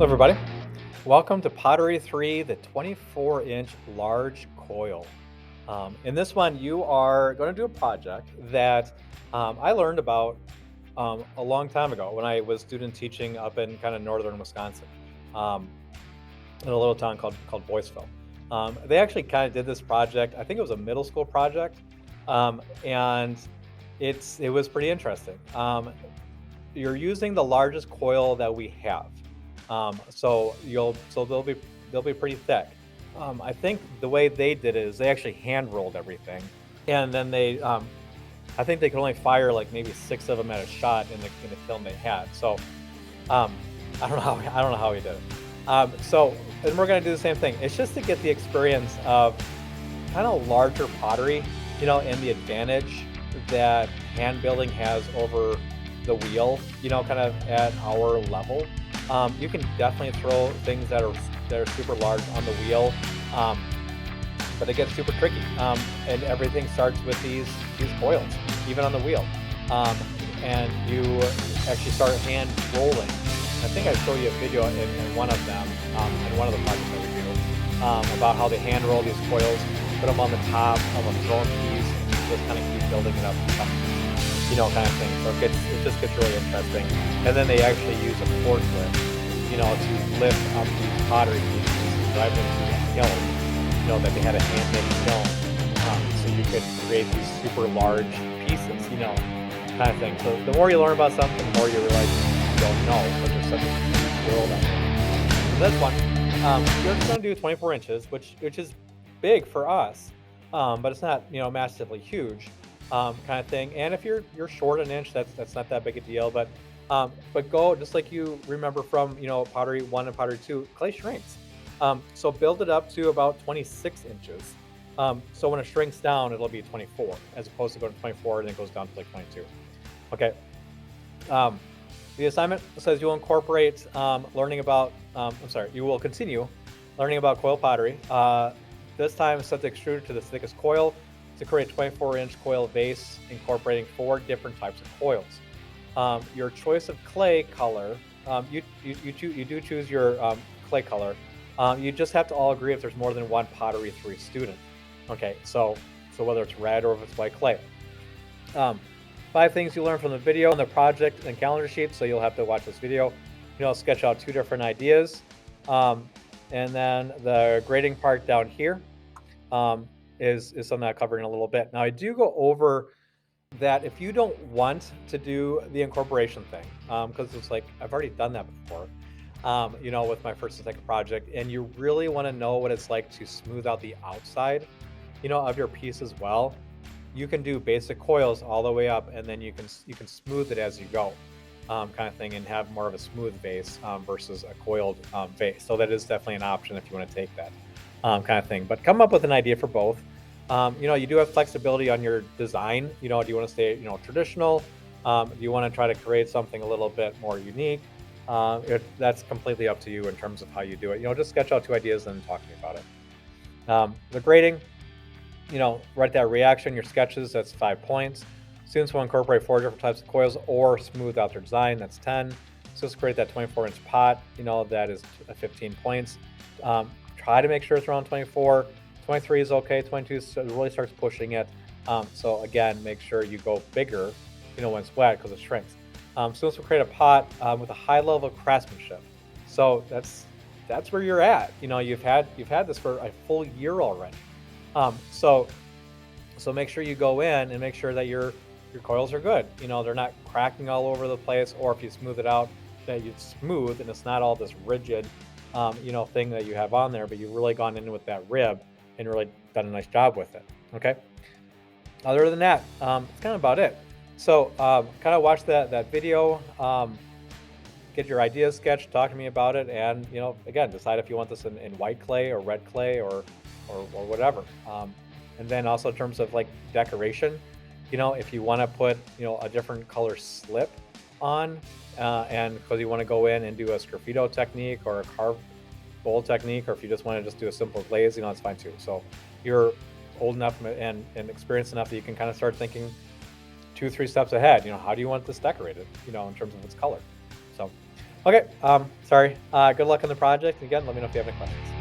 Hello, everybody. Welcome to Pottery 3, the 24-inch large coil. In this one, you are going to do a project that I learned about a long time ago when I was student teaching up in kind of northern Wisconsin, um, in a little town called Boyceville. They actually kind of did this project. I think it was a middle school project, and it was pretty interesting. You're using the largest coil that we have. So they'll be pretty thick. I think the way they did it is they actually hand rolled everything, and then I think they could only fire like maybe six of them at a shot in the film they had. So um, I don't know how he did it. And we're gonna do the same thing. It's just to get the experience of kind of larger pottery, and the advantage that hand building has over the wheel, kind of at our level. You can definitely throw things that are super large on the wheel, um, but it gets super tricky. And everything starts with these coils, even on the wheel. Um, and you actually start hand rolling. I think I showed you a video in one of them, in one of the projects that we do, about how they hand roll these coils, put them on the top of a thrown piece, and just kind of keep building it up, kind of thing. So it just gets really interesting. And then they actually use a forklift, to lift up these pottery pieces and drive them through the kiln, that they had a handmade kiln. So you could create these super large pieces, kind of thing. So the more you learn about something, the more you realize you don't know, but there's such a huge world out there. So this one, you're just going to do 24 inches, which is big for us, but it's not, massively huge, kind of thing. And if you're short an inch, that's not that big a deal. But go just like you remember from pottery 1 and pottery 2, clay shrinks. So build it up to about 26 inches. So when it shrinks down, it'll be 24 as opposed to going to 24 and it goes down to like 22. Okay. Um, the assignment says you'll incorporate learning about. You will continue learning about coil pottery. This time, set the extruder to the thickest coil to create a 24-inch coil vase, incorporating 4 different types of coils. Your choice of clay color, you do choose your clay color. You just have to all agree if there's more than one Pottery 3 student. Okay, so whether it's red or if it's white clay. 5 things you learn from the video and the project and calendar sheet. So you'll have to watch this video. Sketch out 2 different ideas. And then the grading part down here is something I covered in a little bit. Now I do go over that if you don't want to do the incorporation thing, because it's like I've already done that before, with my first and second project, and you really want to know what it's like to smooth out the outside, of your piece as well. You can do basic coils all the way up, and then you can smooth it as you go, kind of thing, and have more of a smooth vase versus a coiled vase. So that is definitely an option if you want to take that kind of thing. But come up with an idea for both. You do have flexibility on your design. Do you want to stay, traditional? Do you want to try to create something a little bit more unique? That's completely up to you in terms of how you do it. Just sketch out 2 ideas and talk to me about it. The grading, write that reaction, your sketches, that's 5 points. Students will incorporate 4 different types of coils or smooth out their design, that's 10. Students create that 24-inch pot, that is 15 points. Try to make sure it's around 24. 23 is okay. 22 really starts pushing it. So again, make sure you go bigger, when it's wet because it shrinks. Students will create a pot with a high level of craftsmanship. So that's where you're at. You've had this for a full year already. So make sure you go in and make sure that your coils are good. They're not cracking all over the place, or if you smooth it out, that it's smooth and it's not all this rigid, thing that you have on there, but you've really gone in with that rib and really done a nice job with it. Okay. Other than that, it's kind of about it. So kind of watch that video, get your ideas sketched, talk to me about it, and again, decide if you want this in white clay or red clay or whatever. And then also in terms of like decoration, if you want to put a different color slip on, and because you want to go in and do a sgraffito technique or a carved bowl technique, or if you just want to just do a simple glaze, it's fine too. So you're old enough and experienced enough that you can kind of start thinking 2-3 steps ahead. How do you want this decorated, in terms of its color. So Okay, sorry. Good luck on the project. Again, let me know if you have any questions.